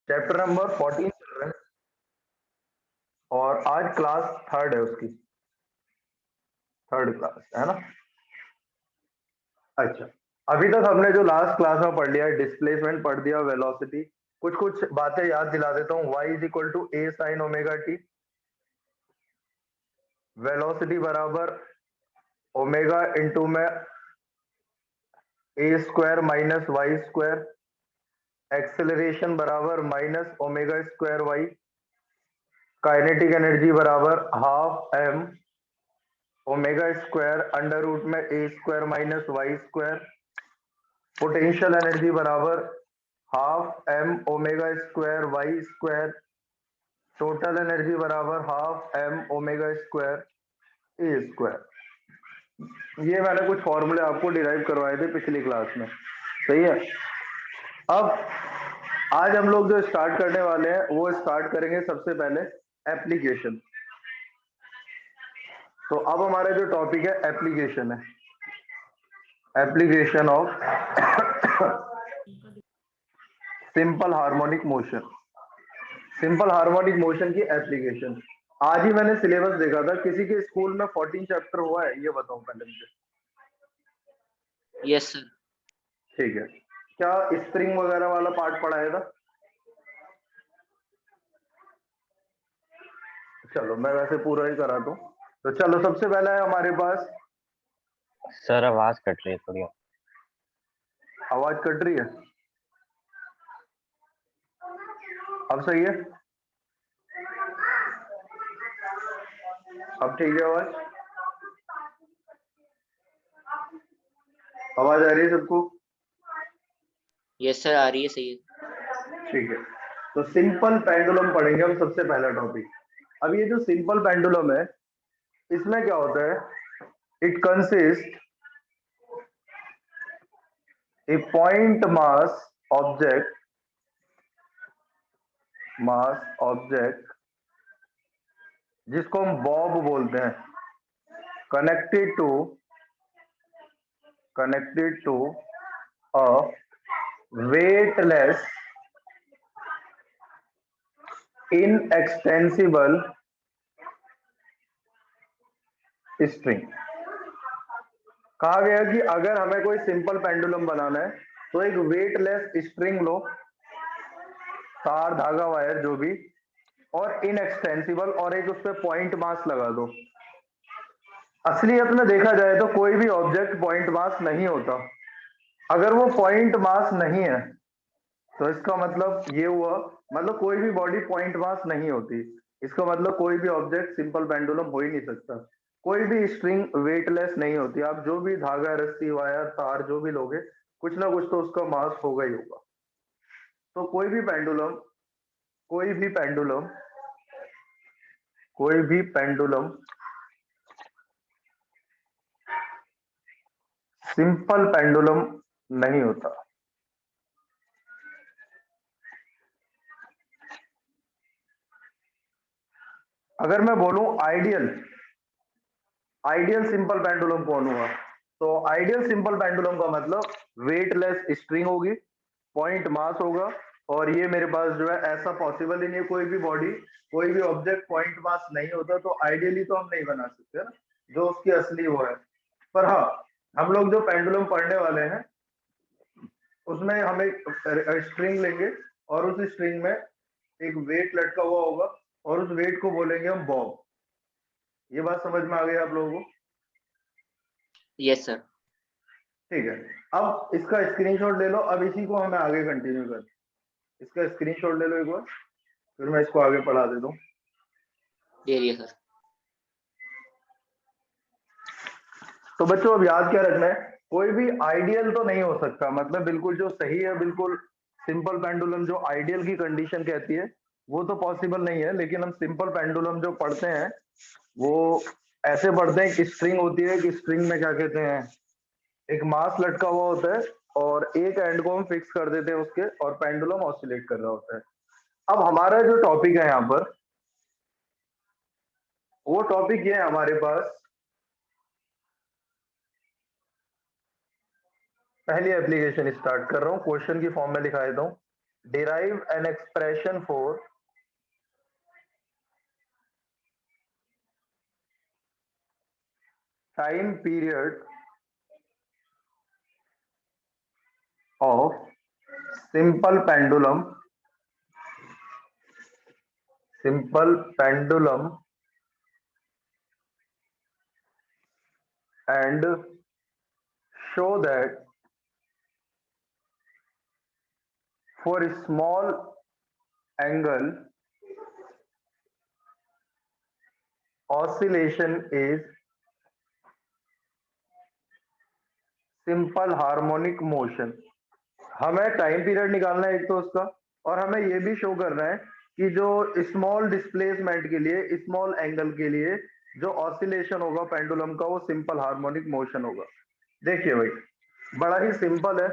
Chapter number 14 चल रहा है और आज क्लास थर्ड है उसकी, थर्ड क्लास है ना। अच्छा, अभी तक हमने जो लास्ट क्लास में पढ़ लिया है, डिस्प्लेसमेंट पढ़ दिया, वेलोसिटी, कुछ कुछ बातें याद दिला देता हूँ। y is equal to A sine omega t, velocity बराबर ओमेगा इंटू में A square minus y square, acceleration बराबर minus omega square y, kinetic energy बराबर half m omega square under root में A square minus y square, potential energy बराबर half m omega square y square, total energy बराबर half m omega square A square. ये मैंने कुछ फॉर्मूले आपको derive करवाए थे पिछली क्लास में, सही है। अब आज हम लोग जो स्टार्ट करने वाले हैं वो स्टार्ट करेंगे सबसे पहले एप्लीकेशन। तो अब हमारा जो टॉपिक है एप्लीकेशन है, application of simple harmonic motion, simple harmonic motion की एप्लीकेशन। आज ही मैंने सिलेबस देखा था, किसी के स्कूल में 14 चैप्टर हुआ है ये बताओ पहले मुझे। Yes sir. ठीक है, क्या स्प्रिंग वगैरह वाला पार्ट पढ़ाया था? चलो मैं वैसे पूरा ही करा दूं। तो चलो सबसे पहला है हमारे पास। सर आवाज कट रही है थोड़ी। आवाज कट रही है, अब सही है? अब ठीक है आवाज? आवाज आ रही है सबको? यस सर, आ रही है, सही है। ठीक है, तो सिंपल पेंडुलम पढ़ेंगे हम सबसे पहला टॉपिक। अब ये जो सिंपल पेंडुलम है इसमें क्या होता है, it consist a point mass object जिसको हम बॉब बोलते हैं, connected to a weightless inextensible string. कहा गया कि अगर हमें कोई सिंपल पेंडुलम बनाना है तो एक वेटलेस स्ट्रिंग लो, तार धागा वायर जो भी, और इनएक्सटेंसिबल, और एक उस पर पॉइंट मास लगा दो। असलियत में देखा जाए तो कोई भी ऑब्जेक्ट पॉइंट मास नहीं होता। अगर वो पॉइंट मास नहीं है तो इसका मतलब ये हुआ, मतलब कोई भी बॉडी पॉइंट मास नहीं होती। इसका मतलब कोई भी ऑब्जेक्ट सिंपल पेंडुलम हो ही नहीं सकता। कोई भी स्ट्रिंग वेटलेस नहीं होती। आप जो भी धागा, रस्सी, वायर, तार जो भी लोगे, कुछ ना कुछ तो उसका मास होगा ही होगा। तो कोई भी पेंडुलम सिंपल पेंडुलम नहीं होता। अगर मैं बोलूं आइडियल सिंपल पेंडुलम कौन हुआ, तो आइडियल सिंपल पेंडुलम का मतलब वेटलेस स्ट्रिंग होगी, पॉइंट मास होगा, और ये मेरे पास जो है ऐसा पॉसिबल ही नहीं है। कोई भी बॉडी, कोई भी ऑब्जेक्ट पॉइंट मास नहीं होता, तो आइडियली तो हम नहीं बना सकते ना, जो उसकी असली वो है। पर हाँ, हम लोग जो पेंडुलम पढ़ने वाले हैं उसमें हम एक स्ट्रिंग लेंगे और उस स्ट्रिंग में एक वेट लटका हुआ होगा और उस वेट को बोलेंगे हम बॉब। ये बात समझ में आ गई आप लोगों को? Yes sir. ठीक है, अब इसका स्क्रीनशॉट ले लो। अब इसी को हमें आगे कंटिन्यू कर, इसका स्क्रीनशॉट ले लो एक बार, फिर मैं इसको आगे पढ़ा देता हूँ। दे रही है सर। तो बच्चों अब याद क्या रखना है, कोई भी आइडियल तो नहीं हो सकता, मतलब बिल्कुल जो सही है, बिल्कुल सिंपल पेंडुलम जो आइडियल की कंडीशन कहती है वो तो पॉसिबल नहीं है। लेकिन हम सिंपल पेंडुलम जो पढ़ते हैं वो ऐसे पढ़ते हैं कि स्ट्रिंग होती है, कि स्ट्रिंग में क्या कहते हैं, एक मास लटका हुआ होता है और एक एंड को हम फिक्स कर देते हैं उसके, और पेंडुलम ऑसिलेट कर रहा होता है। अब हमारा जो टॉपिक है यहाँ पर, वो टॉपिक ये है हमारे पास, पहली एप्लीकेशन स्टार्ट कर रहा हूँ, क्वेश्चन की फॉर्म में लिखा देता हूँ। derive an expression for time period of simple pendulum and show that for a small angle oscillation is simple harmonic motion। हमें टाइम पीरियड निकालना है एक तो उसका, और हमें ये भी शो करना है कि जो स्मॉल डिस्प्लेसमेंट के लिए, स्मॉल एंगल के लिए जो ऑसिलेशन होगा पेंडुलम का, वो सिंपल हार्मोनिक मोशन होगा। देखिए भाई, बड़ा ही सिंपल है।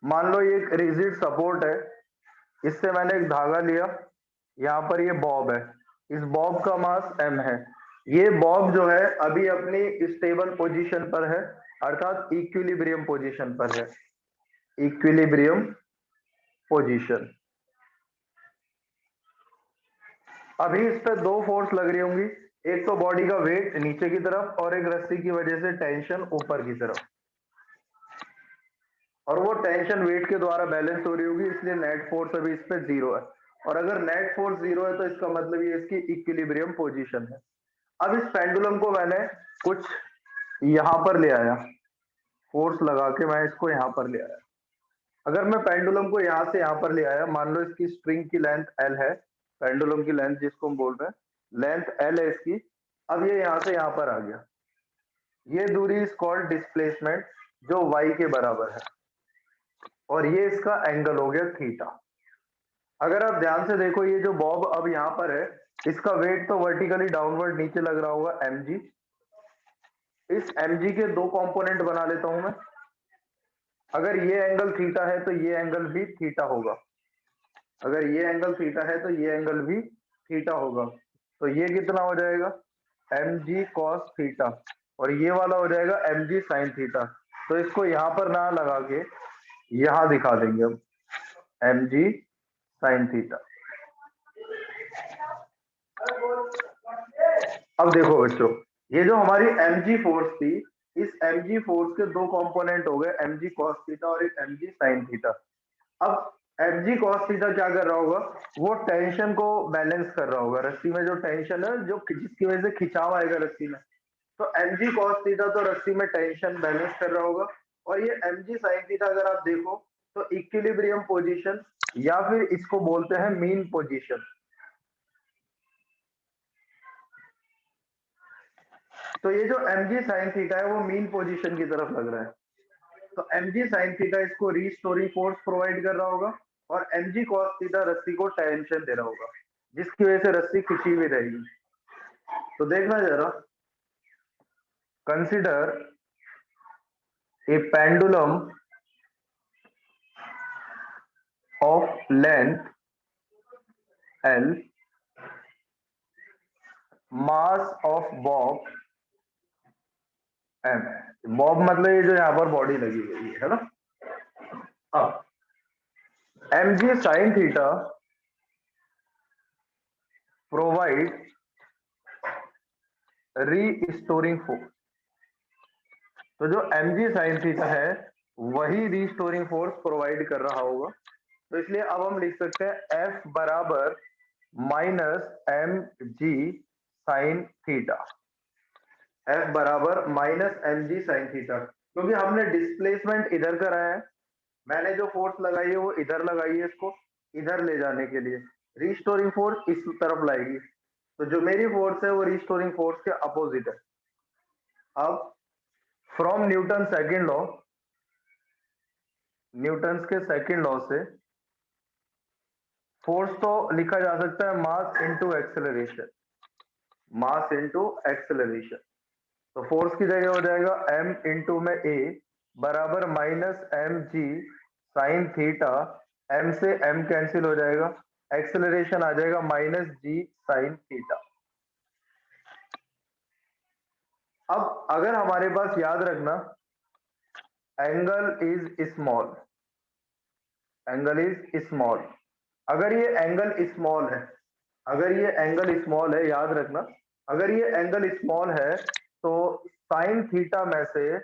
मान लो ये एक रिजिड सपोर्ट है, इससे मैंने एक धागा लिया, यहाँ पर ये बॉब है, इस बॉब का मास m है। ये बॉब जो है अभी अपनी स्टेबल पोजीशन पर है, अर्थात इक्विलिब्रियम पोजीशन पर है, इक्विलिब्रियम पोजीशन। अभी इस पे दो फोर्स लग रही होंगी, एक तो बॉडी का वेट नीचे की तरफ और एक रस्सी की वजह से टेंशन ऊपर की तरफ, और वो टेंशन वेट के द्वारा बैलेंस हो रही होगी, इसलिए नेट फोर्स अभी इस पे 0 है। और अगर नेट फोर्स 0 है तो इसका मतलब ये इसकी इक्विलिब्रियम पोजीशन है। अब इस पेंडुलम को मैंने कुछ यहां पर ले आया, फोर्स लगा के मैं इसको यहां पर ले आया। अगर मैं पेंडुलम को यहां से यहां पर ले आया, मान लो इसकी स्ट्रिंग की लेंथ L है, पेंडुलम की लेंथ जिसको हम बोल रहे हैं लेंथ L है इसकी। अब ये यहां से यहां पर आ गया, ये दूरी इज कॉल्ड डिस्प्लेसमेंट, जो y के बराबर है, और ये इसका एंगल हो गया थीटा। अगर आप ध्यान से देखो, ये जो बॉब अब यहां पर है, इसका वेट तो वर्टिकली डाउनवर्ड नीचे लग रहा होगा mg। इस mg के दो कंपोनेंट बना लेता हूं मैं। अगर ये एंगल थीटा है तो ये एंगल भी थीटा होगा, अगर ये एंगल थीटा है तो ये एंगल भी थीटा होगा। तो ये कितना हो जाएगा, mg cos थीटा, और ये वाला हो जाएगा mg sin थीटा। तो इसको यहां पर ना लगा के यहां दिखा देंगे हम, mg sin थीटा। अब देखो बच्चों, ये जो हमारी mg फोर्स थी, इस mg फोर्स के दो कंपोनेंट हो गए, mg cos थीटा और एक mg sin थीटा। अब mg cos थीटा क्या कर रहा होगा, वो टेंशन को बैलेंस कर रहा होगा, रस्सी में जो टेंशन है, जो जिसकी वजह से खिंचाव आएगा रस्सी में, तो mg cos थीटा तो रस्सी में टेंशन बैलेंस कर रहा होगा। और ये mg sin थीटा अगर आप देखो तो इक्विलिब्रियम पोजीशन, या फिर इसको बोलते हैं मीन पोजीशन। तो ये जो mg sin थीटा है वो मीन पोजीशन की तरफ लग रहा है, तो mg sin थीटा इसको रीस्टोरिंग फोर्स प्रोवाइड कर रहा होगा, और mg cos थीटा रस्सी को टेंशन दे रहा होगा, जिसकी वजह से रस्सी खिंची हुई रहेगी। तो देखना जरा, consider a pendulum of length L, mass of Bob m। Bob मतलब ये जो यहाँ पर बॉडी लगी हुई है ना। अब mg sin theta provide restoring force. तो जो mg sin थीटा है वही रीस्टोरिंग फोर्स प्रोवाइड कर रहा होगा। तो इसलिए अब हम लिख सकते हैं F बराबर minus mg sin theta, F बराबर माइनस mg sin थीटा, क्योंकि हमने डिस्प्लेसमेंट इधर कराया है, मैंने जो फोर्स लगाई है वो इधर लगाई है, इसको इधर ले जाने के लिए रीस्टोरिंग फोर्स इस तरफ लाएगी। तो जो मेरी फोर्स है वो रीस्टोरिंग फोर्स के अपोजिट है। अब from Newton second law, Newton के सेकंड लॉ से फोर्स तो लिखा जा सकता है mass into acceleration, mass into acceleration. तो फोर्स की जगह हो जाएगा m इंटू में a बराबर minus mg sine theta, m से m कैंसिल हो जाएगा, एक्सेलरेशन आ जाएगा माइनस g साइन थीटा। अब अगर हमारे पास, याद रखना, angle is small, angle is small. अगर ये एंगल स्मॉल है, अगर ये एंगल स्मॉल है, याद रखना, अगर ये एंगल स्मॉल है तो साइन थीटा में से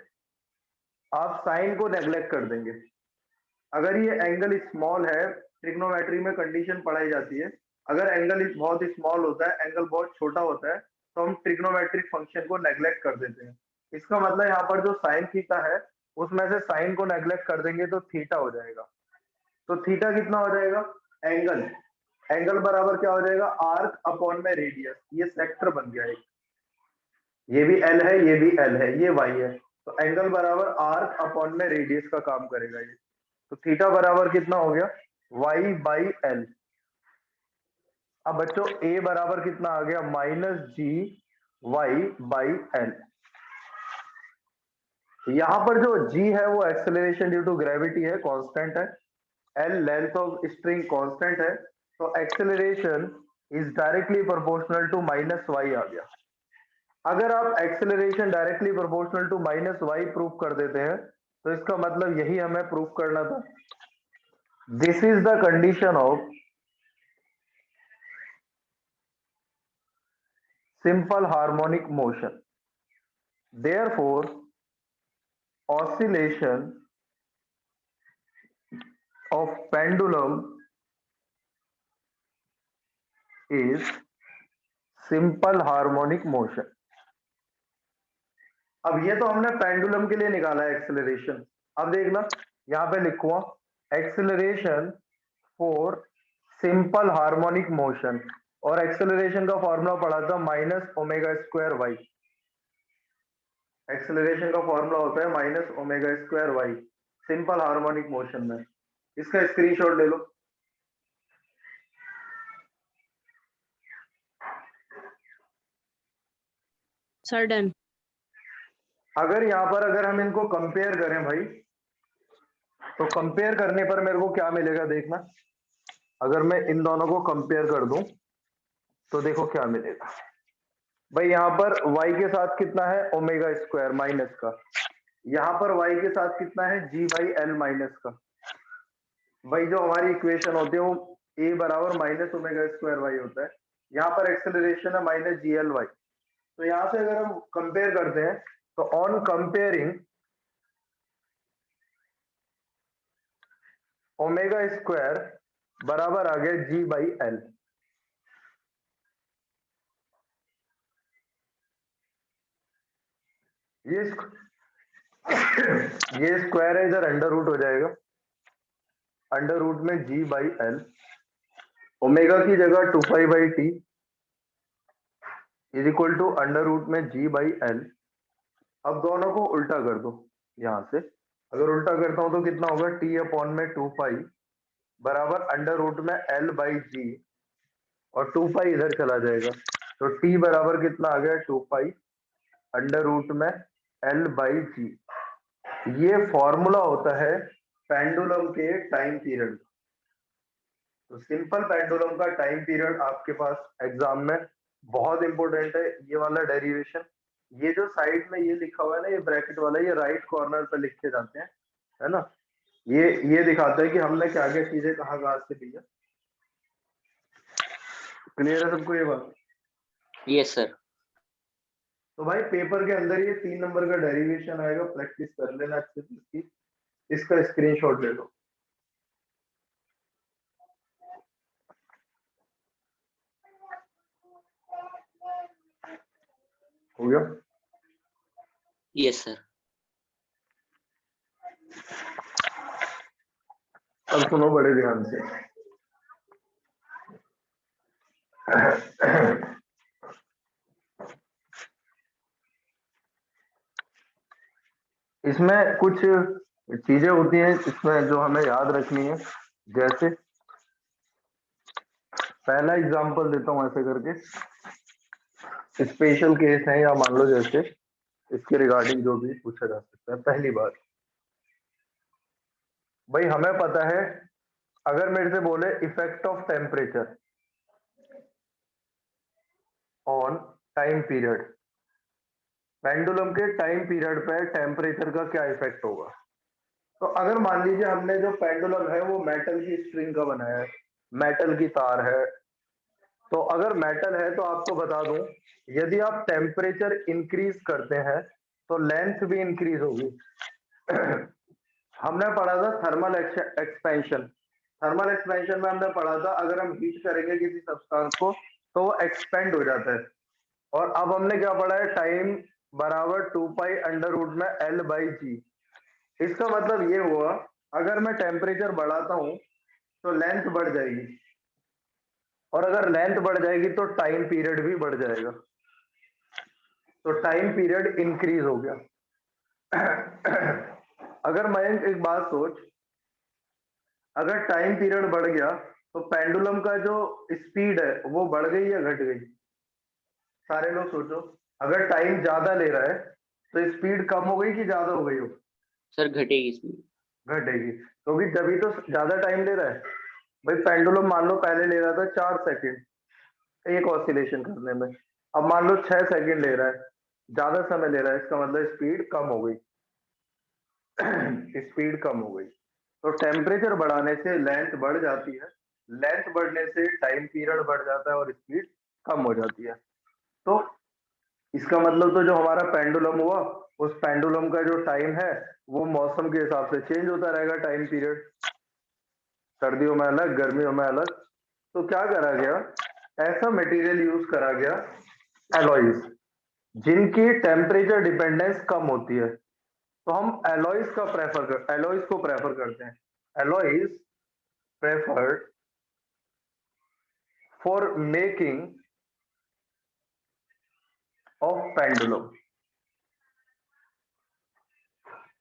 आप साइन को नेग्लेक्ट कर देंगे। अगर ये एंगल स्मॉल है, ट्रिग्नोमेट्री में कंडीशन पढ़ाई जाती है, अगर एंगल बहुत स्मॉल होता है, एंगल बहुत छोटा होता है, तो हम ट्रिग्नोमेट्रिक फंक्शन को नेग्लेक्ट कर देते हैं। इसका मतलब यहाँ पर जो साइन थीटा है उसमें से साइन को नेग्लेक्ट कर देंगे तो थीटा हो जाएगा। तो थीटा कितना हो जाएगा? एंगल, एंगल बराबर क्या हो जाएगा? आर्क अपॉन में रेडियस। ये सेक्टर बन गया एक, ये भी एल है, ये भी एल है, ये वाई है, तो एंगल बराबर आर्क अपॉन में रेडियस का काम करेगा ये। तो थीटा बराबर कितना हो गया? Y by l. अब बच्चों ए बराबर कितना आ गया? Minus g y by l. यहां पर जो g है वो एक्सेलरेशन ड्यू टू ग्रेविटी है, कांस्टेंट है। l length of string constant है, तो acceleration is directly proportional to minus y आ गया। अगर आप acceleration directly proportional to minus y prove कर देते हैं तो इसका मतलब यही हमें प्रूव करना था। This is the condition of simple harmonic motion. Therefore, oscillation of pendulum is simple harmonic motion. अब ये तो हमने पेंडुलम के लिए निकाला है एक्सेलरेशन। अब देखना यहां पे लिखूंगा acceleration for simple harmonic motion, और एक्सेलरेशन का फॉर्मूला पढ़ा था minus omega square Y. Acceleration का फॉर्मूला होता है minus omega square Y simple harmonic motion में। इसका स्क्रीनशॉट ले लो। Sir done. अगर यहाँ पर अगर हम इनको कंपेयर करें भाई, तो कंपेयर करने पर मेरे को क्या मिलेगा देखना। अगर मैं इन दोनों को कंपेयर कर दूं तो देखो क्या मिलेगा भाई। यहाँ पर y के साथ कितना है? ओमेगा स्क्वायर माइनस का। यहाँ पर y के साथ कितना है? जी बाई एल माइनस का। भाई जो हमारी इक्वेशन होती है वो a बराबर माइनस ओमेगा स्क्वायर वाई होता है। यहाँ पर एक्सेलरेशन है माइनस जी एल वाई। तो यहाँ से अगर हम कंपेयर करते हैं तो ऑन कंपेयरिंग ओमेगा स्क्वायर बराबर आ गया जी बाई एल। ये ये स्क्वायर है, इधर अंडर रूट हो जाएगा, अंडर रूट में जी बाई एल। ओमेगा की जगह 2 pi by t is equal to under root में जी बाई एल। अब दोनों को उल्टा कर दो यहां से। अगर उल्टा करता हूं तो कितना होगा? टी अपॉन में 2 पाई बराबर अंडर रूट में एल बाई जी, और 2 पाई इधर चला जाएगा, तो टी बराबर कितना आ गया? 2 पाई अंडर रूट में एल बाई जी। ये फॉर्मूला होता है पेंडुलम के टाइम पीरियड। तो सिंपल पेंडुलम का टाइम पीरियड आपके पास एग्जाम में बहुत इंपॉर्टेंट है, ये वाला डेरिवेशन। ये जो साइड में ये लिखा हुआ है ना, ये ब्रैकेट वाला, ये राइट कॉर्नर पे लिखे जाते हैं, है ना। ये दिखाता है कि हमने क्या क्या चीजें कहाँ कहाँ से ली है। क्लियर है सबको ये बात? Yes sir. तो भाई पेपर के अंदर ये 3 नंबर का डेरिवेशन आएगा, प्रैक्टिस कर लेना अच्छे से इसकी। इसका स्क्रीनशॉट ले लो। हो गया? Yes sir. अब सुनो बड़े ध्यान से। इसमें कुछ चीजें होती हैं इसमें जो हमें याद रखनी है। जैसे पहला एग्जांपल देता हूं ऐसे करके, स्पेशल केस है, या मान लो जैसे इसके रिगार्डिंग जो भी पूछा जा सकता है। पहली बात भाई, हमें पता है अगर मेरे से बोले effect of temperature on time period, pendulum के टाइम पीरियड पे टेम्परेचर का क्या इफेक्ट होगा, तो तो अगर मान लीजिए हमने जो पेंडुलम है वो मेटल की स्ट्रिंग का बनाया है, मेटल की तार है, तो अगर मेटल है तो आपको बता दूं, यदि आप टेम्परेचर इंक्रीज करते हैं तो लेंथ भी इंक्रीज होगी। हमने पढ़ा था थर्मल एक्सपेंशन। थर्मल एक्सपेंशन में हमने पढ़ा था अगर हम हीट करेंगे किसी सब्सटेंस को तो वो एक्सपेंड हो जाता है। और अब हमने क्या पढ़ा है, टाइम बराबर 2 पाई अंडर रूट में एल बाई जी। इसका मतलब ये हुआ अगर मैं टेम्परेचर बढ़ाता हूं तो लेंथ बढ़ जाएगी, और अगर लेंथ बढ़ जाएगी तो टाइम पीरियड भी बढ़ जाएगा, तो टाइम पीरियड इंक्रीज हो गया। अगर मयंक एक बात सोच, अगर टाइम पीरियड बढ़ गया तो पेंडुलम का जो स्पीड है वो बढ़ गई या घट गई? सारे लोग सोचो, अगर टाइम ज्यादा ले रहा है तो स्पीड कम हो गई कि ज्यादा हो गई हो? सर घटेगी स्पीड। घटेगी, क्योंकि जब तो ज्यादा टाइम ले रहा है। भाई पेंडुलम मान लो पहले ले रहा था 4 सेकंड एक ऑसिलेशन करने में, अब मान लो 6 सेकंड ले रहा है, ज्यादा समय ले रहा है, इसका मतलब स्पीड कम हो गई। स्पीड कम हो गई, तो टेम्परेचर बढ़ाने से लेंथ बढ़ जाती है, लेंथ बढ़ने से टाइम पीरियड बढ़ जाता है और स्पीड कम हो जाती है। तो इसका मतलब तो जो हमारा पेंडुलम हुआ, उस पेंडुलम का जो टाइम है वो मौसम के हिसाब से चेंज होता रहेगा, टाइम पीरियड सर्दियों में अलग, गर्मियों में अलग। तो क्या करा गया, ऐसा मटेरियल यूज करा गया, एलॉयज, जिनकी टेम्परेचर डिपेंडेंस कम होती है। तो हम एलॉयज को प्रेफर करते हैं। Alloys preferred for making of pendulum.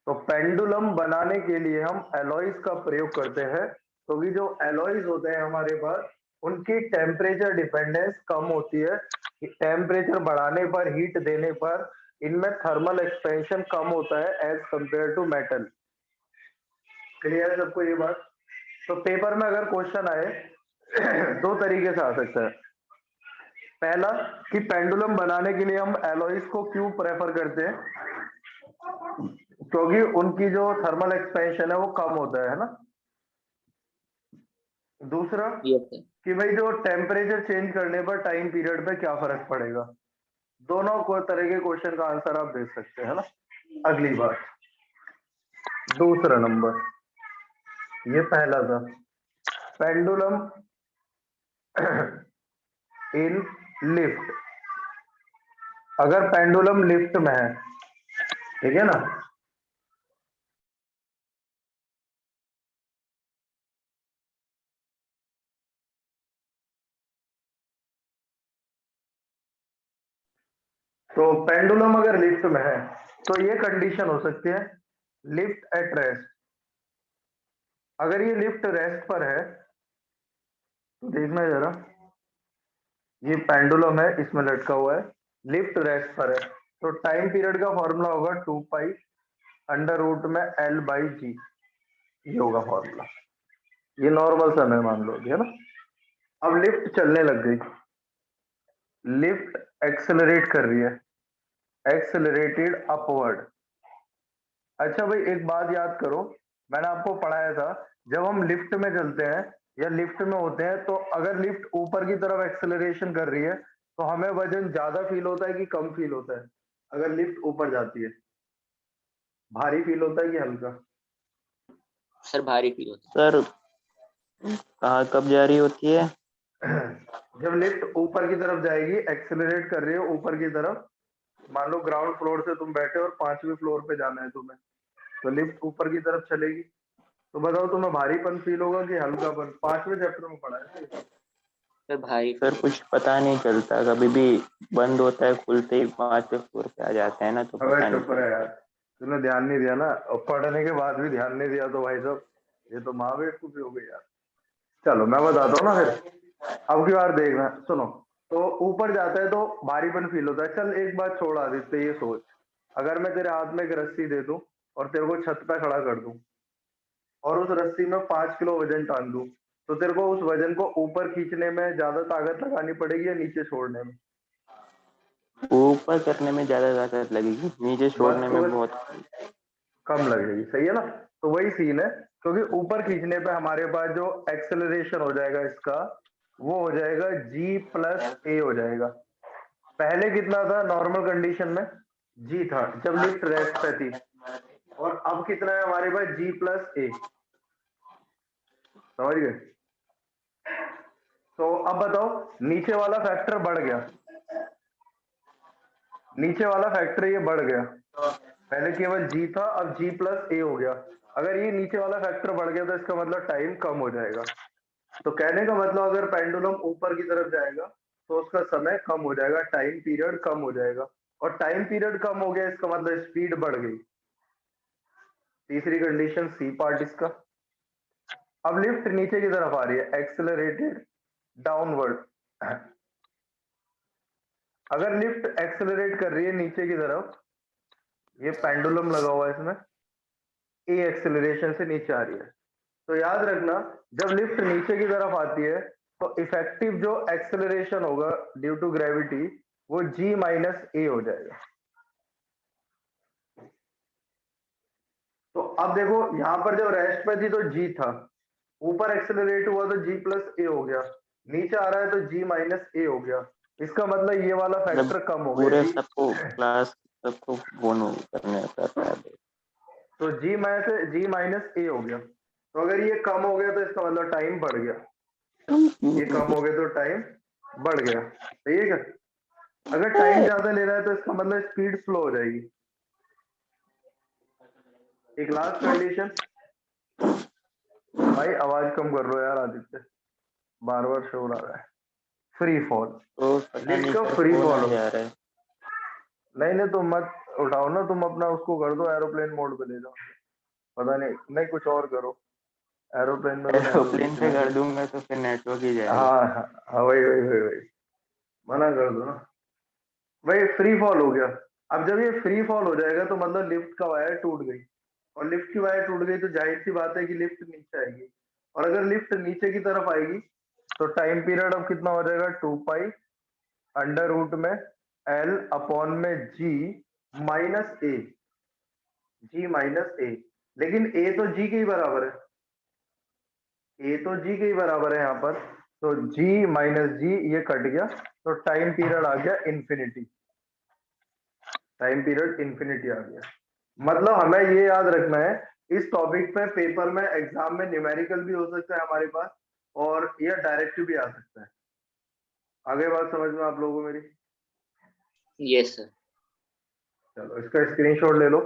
तो पेंडुलम बनाने के लिए हम एलॉयज का प्रयोग करते हैं, क्योंकि जो एलॉयज होते हैं हमारे पास उनकी टेम्परेचर डिपेंडेंस कम होती है। टेम्परेचर बढ़ाने पर, हीट देने पर इनमें थर्मल एक्सपेंशन कम होता है as compare to metal. Clear है सबको ये बात? तो पेपर में अगर क्वेश्चन आए दो तरीके से आ सकता है। पहला कि पेंडुलम बनाने के लिए हम एलॉयज को क्यों प्रेफर करते हैं, क्योंकि उनकी जो थर्मल एक्सपेंशन है वो कम होता है ना। दूसरा यस सर। कि भाई जो टेम्परेचर चेंज करने पर टाइम पीरियड पे क्या फर्क पड़ेगा। दोनों को तरह के क्वेश्चन का आंसर आप दे सकते हैं ना। अगली बात, दूसरा नंबर, ये पहला था पेंडुलम इन लिफ्ट। अगर पेंडुलम लिफ्ट में है, ठीक है ना, तो पेंडुलम अगर लिफ्ट में है तो ये कंडीशन हो सकती है, लिफ्ट एट रेस्ट। अगर ये लिफ्ट रेस्ट पर है तो देखना जरा, ये पेंडुलम है, इसमें लटका हुआ है, लिफ्ट रेस्ट पर है, तो टाइम पीरियड का फॉर्मूला होगा 2 पाई अंडर रूट में एल बाई जी, ये होगा फॉर्मूला। ये नॉर्मल समय मान लो, है ना। अब लिफ्ट चलने लग गई, लिफ्ट एक्सेलरेट कर रही है, एक्सेलरेटेड अपवर्ड। अच्छा भाई एक बात याद करो, मैंने आपको पढ़ाया था, जब हम लिफ्ट में चलते हैं या लिफ्ट में होते हैं तो अगर लिफ्ट ऊपर की तरफ एक्सेलरेशन कर रही है तो हमें वजन ज्यादा फील होता है कि कम फील होता है? अगर लिफ्ट ऊपर जाती है भारी फील होता है कि हल्का? सर भारी फील होता है। सर कहाँ कब जारी होती है? जब लिफ्ट ऊपर की तरफ जाएगी, एक्सेलरेट कर रही है ऊपर की तरफ, मान लो ग्राउंड फ्लोर से तुम बैठे और 5वें फ्लोर पे जाना है तुम्हें, तो लिफ्ट ऊपर की तरफ चलेगी, तो बताओ तुम्हें भारीपन फील होगा कि हल्कापन? 5वें चैप्टर में पढ़ा है। सर भारी सर कुछ पता नहीं चलता, कभी भी बंद होता है, खुलते ही 5वें फ्लोर पे आ जाता है ना, तो अबे पता नहीं चुप रहे चलता। यार, तूने ध्यान नहीं दिया ना, और पढ़ने के बाद भी ध्यान नहीं दिया तो भाई साहब ये तो माँ बेवकूफी हो गई यार। चलो मैं बताता हूँ ना फिर, अब की बार देखना, सुनो। तो ऊपर जाता है तो भारीपन फील होता है। चल एक बात छोड़ आदित्य, ये सोच, अगर मैं तेरे हाथ में एक रस्सी दे दूं और तेरे को छत पे खड़ा कर दूं और उस रस्सी में 5 किलो वजन टांग दूं, तो तेरे को उस वजन को ऊपर खींचने में ज्यादा ताकत लगानी पड़ेगी या नीचे छोड़ने में? ऊपर करने में ज्यादा ताकत लगेगी, नीचे बस छोड़ने तो में बस बहुत। कम लगेगी, सही है ना। तो वही सीन है, क्योंकि ऊपर खींचने पे हमारे पास जो एक्सेलरेशन हो जाएगा इसका वो हो जाएगा g प्लस ए हो जाएगा। पहले कितना था नॉर्मल कंडीशन में? g था जब लिफ्ट रेस्ट पे थी, और अब कितना है हमारे पास? g प्लस ए। समझ गए? तो अब बताओ, नीचे वाला फैक्टर बढ़ गया, नीचे वाला फैक्टर ये बढ़ गया, पहले केवल g था अब g प्लस ए हो गया। अगर ये नीचे वाला फैक्टर बढ़ गया तो इसका मतलब टाइम कम हो जाएगा। तो कहने का मतलब अगर पेंडुलम ऊपर की तरफ जाएगा तो उसका समय कम हो जाएगा, टाइम पीरियड कम हो जाएगा, और टाइम पीरियड कम हो गया इसका मतलब स्पीड बढ़ गई। तीसरी कंडीशन सी पार्ट इसका। अब लिफ्ट नीचे की तरफ आ रही है, एक्सेलरेटेड डाउनवर्ड। अगर लिफ्ट एक्सेलरेट कर रही है नीचे की तरफ, ये पेंडुलम लगा हुआ है इसमें, ए एक्सेलरेशन से नीचे आ रही है, तो याद रखना जब लिफ्ट नीचे की तरफ आती है तो इफेक्टिव जो एक्सेलरेशन होगा ड्यू टू ग्रेविटी वो g माइनस ए हो जाएगा। तो अब देखो यहां पर जब रेस्ट पे थी तो g था, ऊपर एक्सेलरेट हुआ तो g प्लस ए हो गया, नीचे आ रहा है तो g माइनस ए हो गया। इसका मतलब ये वाला मतलब फैक्टर कम हो पूरे गया, सबको क्लास सबको बोनो करने कर रहा है। तो g माइनस ए हो गया। तो अगर ये कम हो गया तो इसका मतलब टाइम बढ़ गया, ये कम हो गया तो टाइम बढ़ गया। ठीक है, अगर टाइम ज्यादा ले रहा है तो इसका मतलब स्पीड स्लो हो जाएगी। एक लास्ट कंडीशन, भाई आवाज कम कर लो यार आदित्य, बार बार शोर आ रहा है। फ्री फॉल, तो पता लिफ्ट नहीं का सर फ्री फोन फॉल आ हो। जा रहा है। नहीं नहीं तुम मत उठाओ ना, तुम अपना उसको कर दो एरोप्लेन मोड पे ले जाओ, पता नहीं, नहीं कुछ और करो, एरोप्लेन में तो नेटवर्क एरोप्लेन इश्यू पे नहीं कर है। दूंगा तो फिर नेटवर्क ही जाएगा। हाँ हाँ हाँ, वही वही वही वही, मना कर दो ना। वही फ्री फॉल हो गया। अब जब ये फ्री फॉल हो जाएगा तो मतलब लिफ्ट का वायर टूट गई, और लिफ्ट की वायर टूट गई तो जाहिर सी बात है कि लिफ्ट नीचे आएगी, और अगर लिफ्ट नीचे की तरफ आएगी तो टाइम पीरियड अब कितना हो जाएगा? 2 पाई अंडर रूट में एल अपॉन में जी माइनस ए, जी माइनस ए। लेकिन ए तो जी के ही बराबर है, ए तो जी के ही बराबर है यहाँ पर, तो जी माइनस जी ये कट गया, तो टाइम पीरियड आ गया इन्फिनिटी, टाइम पीरियड इन्फिनिटी आ गया। मतलब हमें ये याद रखना है इस टॉपिक पे, पेपर में एग्जाम में न्यूमेरिकल भी हो सकता है हमारे पास, और यह डायरेक्ट भी आ सकता है। आगे बात समझ में आप लोगों को मेरी? Yes sir. चलो इसका स्क्रीनशॉट ले लो।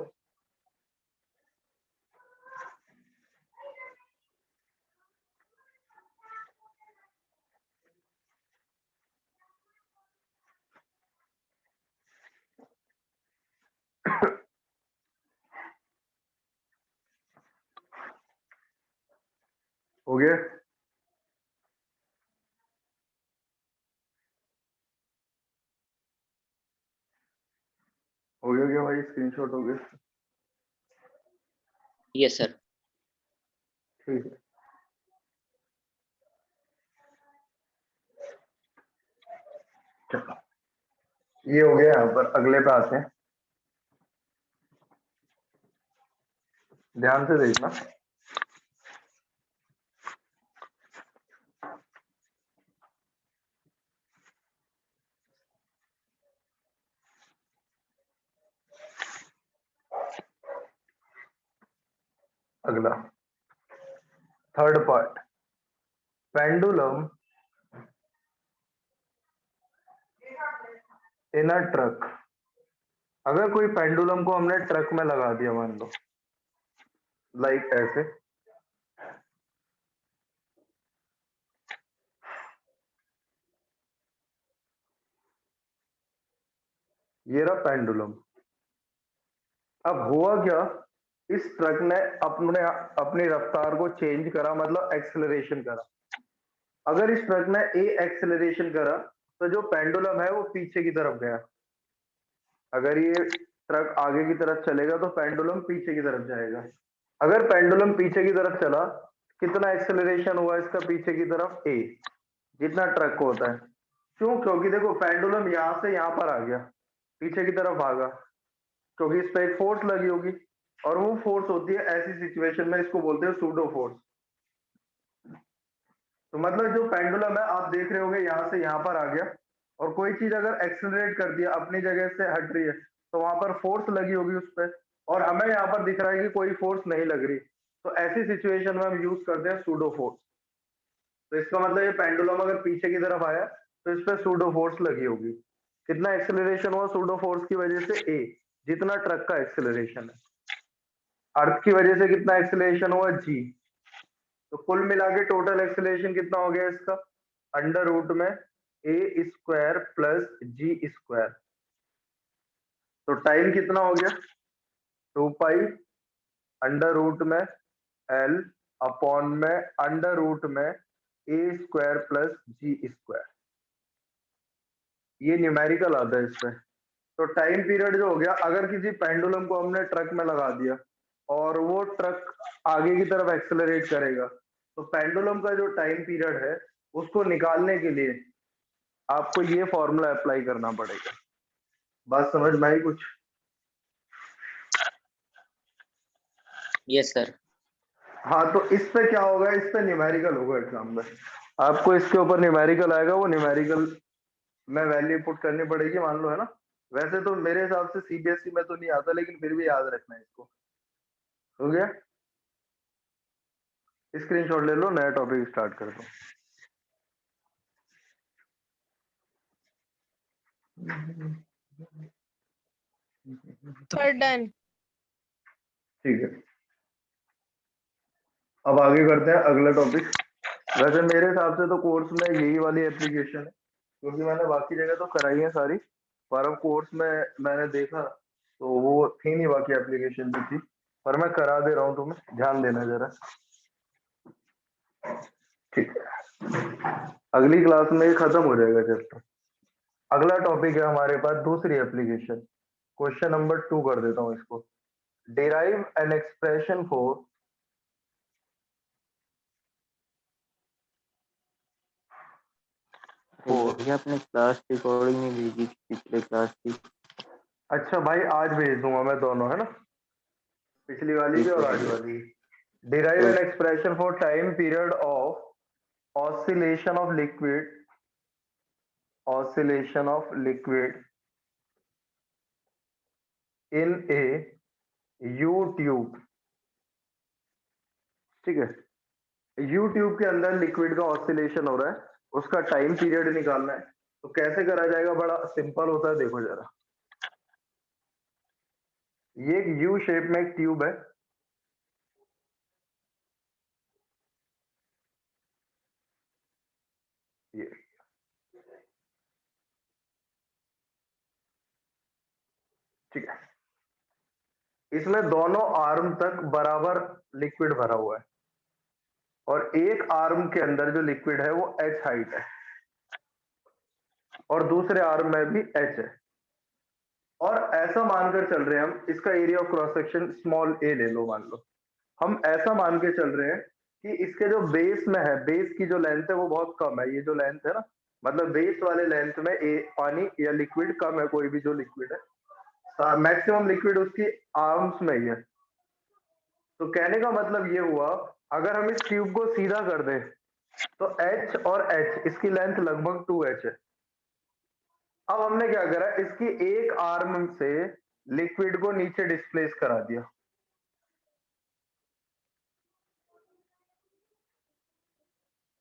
हो गया? हो गया क्या भाई? स्क्रीनशॉट हो गया? Yes sir. ठीक है, चलो ये हो गया। यहाँ पर अगले पे आते हैं, ध्यान से देखना। अगला third part, pendulum in a truck. अगर कोई पेंडुलम को हमने ट्रक में लगा दिया मान लो, लाइक ऐसे, ये रहा पेंडुलम। अब हुआ क्या, इस ट्रक ने अपनी रफ्तार को चेंज करा, मतलब एक्सेलरेशन करा। अगर इस ट्रक ने ए एक्सेलरेशन करा तो जो पेंडुलम है वो पीछे की तरफ गया। अगर ये ट्रक आगे की तरफ चलेगा तो पेंडुलम पीछे की तरफ जाएगा। अगर पेंडुलम पीछे की तरफ चला, कितना एक्सेलरेशन हुआ इसका पीछे की तरफ? ए, जितना ट्रक को होता है। क्यों? क्योंकि देखो पेंडुलम यहां से यहां पर आ गया, पीछे की तरफ भागा, क्योंकि इस पे एक फोर्स लगी होगी। और वो फोर्स होती है ऐसी सिचुएशन में, इसको बोलते हैं सूडो फोर्स। तो मतलब जो पेंडुलम है आप देख रहे होगे यहाँ से यहाँ पर आ गया, और कोई चीज अगर एक्सेलरेट कर दिया अपनी जगह से हट रही है तो वहां पर फोर्स लगी होगी उस पर, और हमें यहाँ पर दिख रहा है कि कोई फोर्स नहीं लग रही, तो ऐसी सिचुएशन में हम यूज करते हैं सूडो फोर्स। तो इसका मतलब ये पेंडुलम अगर पीछे की तरफ आया तो इस पर सूडो फोर्स लगी होगी। कितना एक्सेलरेशन हुआ सूडो फोर्स की वजह से? ए, जितना ट्रक का एक्सेलरेशन है। अर्थ की वजह से कितना एक्सेलरेशन हुआ? जी। तो कुल मिला के टोटल एक्सेलरेशन कितना हो गया इसका? अंडर रूट में A square plus ji square. तो टाइम कितना हो गया? 2 पाई अंडर रूट में एल अपॉन में अंडर रूट में A square plus ji square. ये न्यूमेरिकल आता है इसमें। तो टाइम पीरियड जो हो गया, अगर किसी पेंडुलम को हमने ट्रक में लगा दिया और वो ट्रक आगे की तरफ एक्सेलरेट करेगा, तो पेंडुलम का जो टाइम पीरियड है उसको निकालने के लिए आपको ये फॉर्मूला अप्लाई करना पड़ेगा। बात समझ में आई कुछ? Yes sir. हाँ, तो इस पे क्या होगा? इस पे न्यूमेरिकल होगा एग्जाम में। आपको इसके ऊपर न्यूमेरिकल आएगा, वो न्यूमेरिकल में वैल्यू पुट करनी पड़ेगी, मान लो, है ना। वैसे तो मेरे हिसाब से सीबीएसई में तो नहीं आता, लेकिन फिर भी याद रखना है इसको। हो गया? स्क्रीनशॉट ले लो, नया टॉपिक स्टार्ट कर दो। Sir, done. ठीक है, अब आगे करते हैं अगला टॉपिक। वैसे मेरे हिसाब से तो कोर्स में यही वाली एप्लीकेशन है, क्योंकि मैंने बाकी जगह तो कराई है सारी, पर अब कोर्स में मैंने देखा तो वो थी नहीं बाकी एप्लीकेशन जो थी, पर मैं करा दे रहा हूँ, तुम्हें ध्यान देना जरा। ठीक है, अगली क्लास में ये खत्म हो जाएगा चैप्टर। अगला टॉपिक है हमारे पास दूसरी एप्लीकेशन। क्वेश्चन नंबर 2 कर देता हूँ इसको। डिराइव एन एक्सप्रेशन फॉर ये अपने क्लास रिकॉर्डिंग में भेजी थी पिछले क्लास की। अच्छा भाई, आज भेज दूंगा मैं दोनों, है ना, पिछली वाली भी ठीक और है आज भैया। वाली। डिराइव तो an expression for time period of oscillation of liquid, oscillation of liquid in A you tube. ठीक है, यू ट्यूब के अंदर लिक्विड का ऑसिलेशन हो रहा है, उसका टाइम पीरियड निकालना है। तो कैसे करा जाएगा? बड़ा सिंपल होता है, देखो जरा। ये एक यू शेप में एक ट्यूब है, ये ठीक है। इसमें दोनों आर्म तक बराबर लिक्विड भरा हुआ है, और एक आर्म के अंदर जो लिक्विड है वो h हाइट है, और दूसरे आर्म में भी h है। और ऐसा मानकर चल रहे हैं हम, इसका area of cross section small a ले लो, मान लो। हम ऐसा मान के चल रहे हैं कि इसके जो बेस में है, बेस की जो लेंथ है वो बहुत कम है, ये जो लेंथ है ना, मतलब बेस वाले लेंथ में पानी या लिक्विड कम है, कोई भी जो लिक्विड है, मैक्सिमम लिक्विड उसकी आर्म्स में ही है। तो कहने का मतलब ये हुआ, अगर हम इस ट्यूब को सीधा कर दें तो h और h, इसकी लेंथ लगभग 2h है। अब हमने क्या करा, इसकी एक आर्म से लिक्विड को नीचे डिस्प्लेस करा दिया।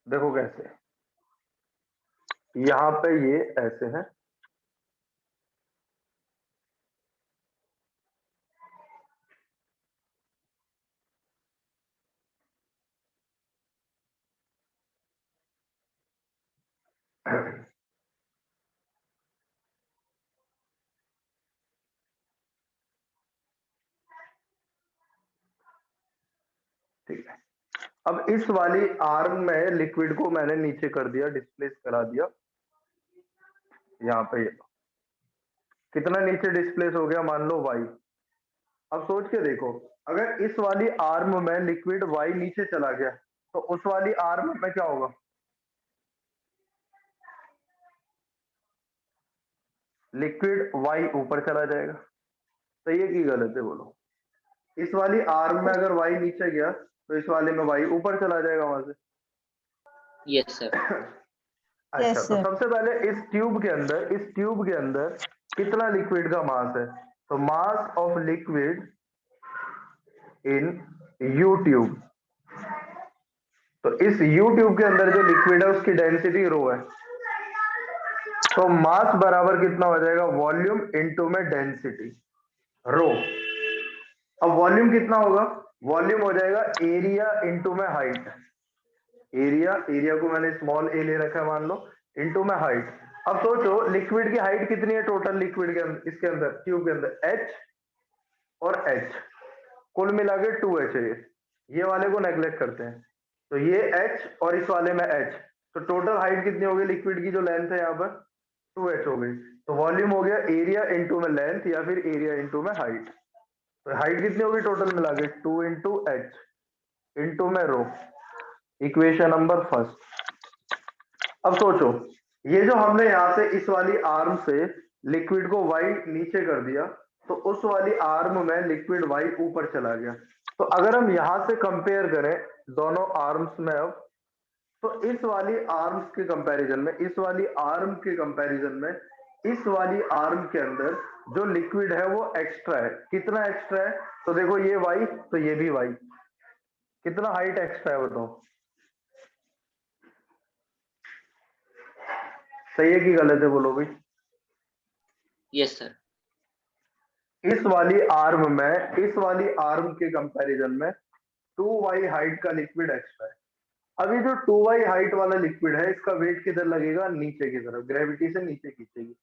देखो कैसे, यहाँ पे ये ऐसे है, ठीक है। अब इस वाली आर्म में लिक्विड को मैंने नीचे कर दिया, डिस्प्लेस करा दिया यहाँ पे। ये कितना नीचे डिस्प्लेस हो गया? मान लो y। अब सोच के देखो, अगर इस वाली आर्म में लिक्विड y नीचे चला गया तो उस वाली आर्म में क्या होगा? लिक्विड y ऊपर चला जाएगा। सही है कि गलत है, बोलो। इस वाली आर्म में अगर y नीचे गया तो इस वाले में y ऊपर चला जाएगा वहां से। Yes sir. अच्छा, Yes, तो sir. सबसे पहले इस ट्यूब के अंदर कितना लिक्विड का मास है? तो mass of liquid in you tube, तो इस यू ट्यूब के अंदर जो लिक्विड है उसकी डेंसिटी रो है, तो मास बराबर कितना हो जाएगा? वॉल्यूम इनटू में डेंसिटी रो। अब वॉल्यूम कितना होगा? वॉल्यूम हो जाएगा एरिया इनटू में हाइट। एरिया को मैंने स्मॉल ए ले रखा है मान लो, इनटू में हाइट। अब सोचो लिक्विड की हाइट कितनी है टोटल लिक्विड के अंदर, इसके अंदर ट्यूब के अंदर? h और h, कुल मिला के 2h है। ये वाले को नेग्लेक्ट करते हैं, तो ये h और इस वाले में h, तो टोटल हाइट कितनी होगी लिक्विड की जो लेंथ है यहाँ पर? 2h हो गई। तो वॉल्यूम हो गया एरिया इनटू में लेंथ या फिर एरिया इनटू में हाइट। तो हाइट कितनी होगी टोटल मिला के? 2 इंटू एच इंटू में रो। Equation number first. अब सोचो ये जो हमने यहां से इस वाली आर्म से लिक्विड को y नीचे कर दिया, तो उस वाली आर्म में लिक्विड y ऊपर चला गया। तो अगर हम यहां से कंपेयर करें दोनों आर्म्स में, अब तो इस वाली आर्म्स के कंपैरिजन में, इस वाली आर्म के कंपैरिजन में, इस वाली आर्म के अंदर जो लिक्विड है वो एक्स्ट्रा है। कितना एक्स्ट्रा है? तो देखो ये y, तो ये भी y, कितना हाइट एक्स्ट्रा है बताओ? सही है कि गलत है बोलो भाई? Yes sir. इस वाली आर्म में, इस वाली आर्म के कंपैरिजन में 2y हाइट का लिक्विड एक्स्ट्रा है। अब ये जो 2y हाइट वाला लिक्विड है इसका वेट किधर लगेगा? नीचे की तरफ, ग्रेविटी से नीचे खींचेगी।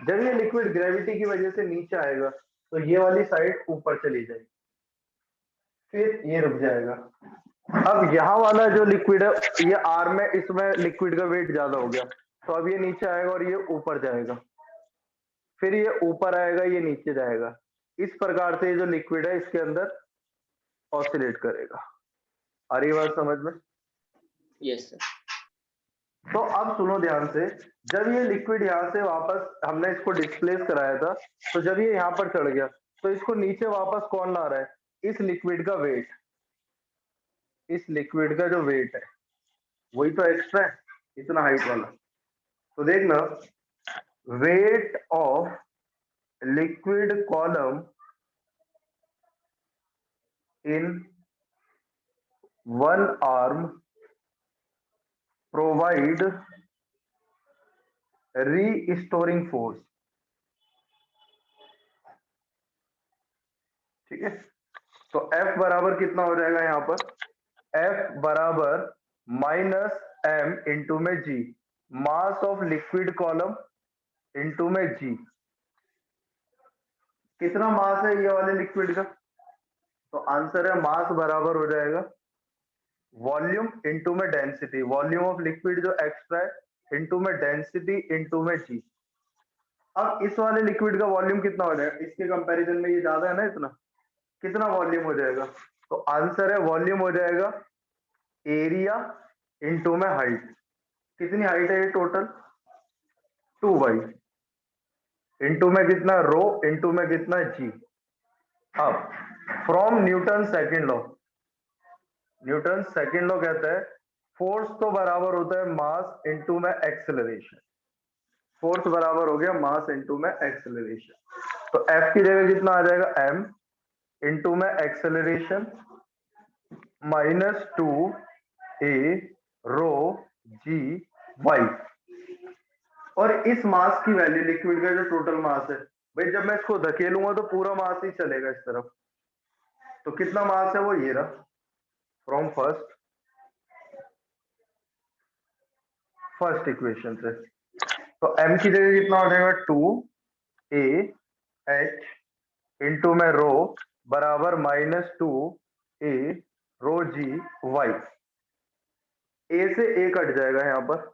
जब ये लिक्विड ग्रेविटी की वजह से नीचे आएगा तो ये वाली साइड ऊपर चली जाएगी, फिर ये रुक जाएगा। अब यहाँ वाला जो लिक्विड है ये आर्म है, इसमें लिक्विड का वेट ज्यादा हो गया, तो अब ये नीचे आएगा और ये ऊपर जाएगा, फिर ये ऊपर आएगा, ये नीचे जाएगा। इस प्रकार से ये जो लिक्विड है इसके अंदर ऑसिलेट करेगा। आ रही बात समझ में? Yes sir. तो अब सुनो ध्यान से, जब ये लिक्विड यहाँ से वापस हमने इसको डिस्प्लेस कराया था, तो जब ये यहाँ पर चढ़ गया तो इसको नीचे वापस कौन ला रहा है? इस लिक्विड का वेट। इस लिक्विड का जो वेट है वही तो एक्स्ट्रा है, इतना हाइट वाला। तो देखना, weight of liquid column in one arm provide restoring force. ठीक है, तो F बराबर कितना हो जाएगा यहाँ पर? F बराबर माइनस m इंटू में g, mass of liquid column into में g। कितना मास है ये वाले लिक्विड का? तो आंसर है मास बराबर हो जाएगा वॉल्यूम इंटू में डेंसिटी, वॉल्यूम ऑफ लिक्विड जो एक्स्ट्रा है इंटू में डेंसिटी इंटू में g। अब इस वाले लिक्विड का वॉल्यूम कितना हो जाएगा? इसके कंपैरिजन में ये ज्यादा है ना, इतना, कितना वॉल्यूम हो जाएगा? तो आंसर है वॉल्यूम हो जाएगा एरिया इंटू में हाइट। कितनी हाइट है ये टोटल? 2y इंटू में कितना? रो इंटू में कितना? g। अब from Newton second law, Newton second law कहता है फोर्स तो बराबर होता है मास इंटू में एक्सेलरेशन। फोर्स बराबर हो गया मास इंटू में एक्सेलरेशन। तो F की जगह कितना आ जाएगा? m इंटू में acceleration minus 2a rho g y। और इस मास की वैल्यू, लिक्विड का जो टोटल मास है भाई, जब मैं इसको धकेलूंगा तो पूरा मास ही चलेगा इस तरफ, तो कितना मास है वो ये रहा फ्रॉम फर्स्ट इक्वेशन से। तो m की जगह कितना हो जाएगा? 2a h इंटू में रो बराबर minus 2a rho g y। a से a कट जाएगा, यहाँ पर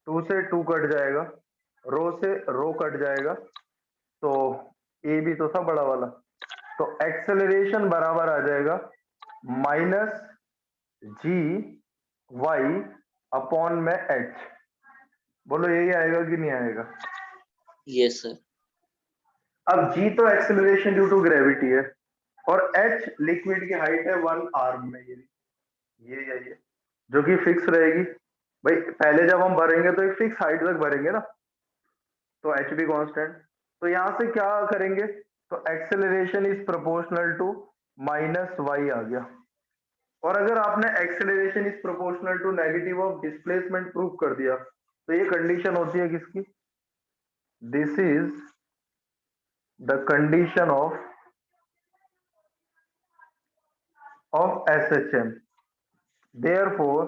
2 से 2 कट जाएगा, रो से रो कट जाएगा, तो a भी तो था बड़ा वाला। तो एक्सेलरेशन बराबर आ जाएगा माइनस जी वाई अपॉन में एच। बोलो यही आएगा कि नहीं आएगा? Yes sir. अब g तो एक्सेलरेशन ड्यू टू ग्रेविटी है, और h लिक्विड की हाइट है 1 आर्म में, ये जो कि फिक्स रहेगी भाई। पहले जब हम भरेंगे तो एक फिक्स हाइट तक भरेंगे ना, तो h भी कांस्टेंट। तो यहां से क्या करेंगे, तो acceleration is proportional to minus y आ गया। और अगर आपने acceleration is proportional to negative of displacement prove कर दिया, तो ये कंडीशन होती है किसकी, this is the condition of SHM. Therefore,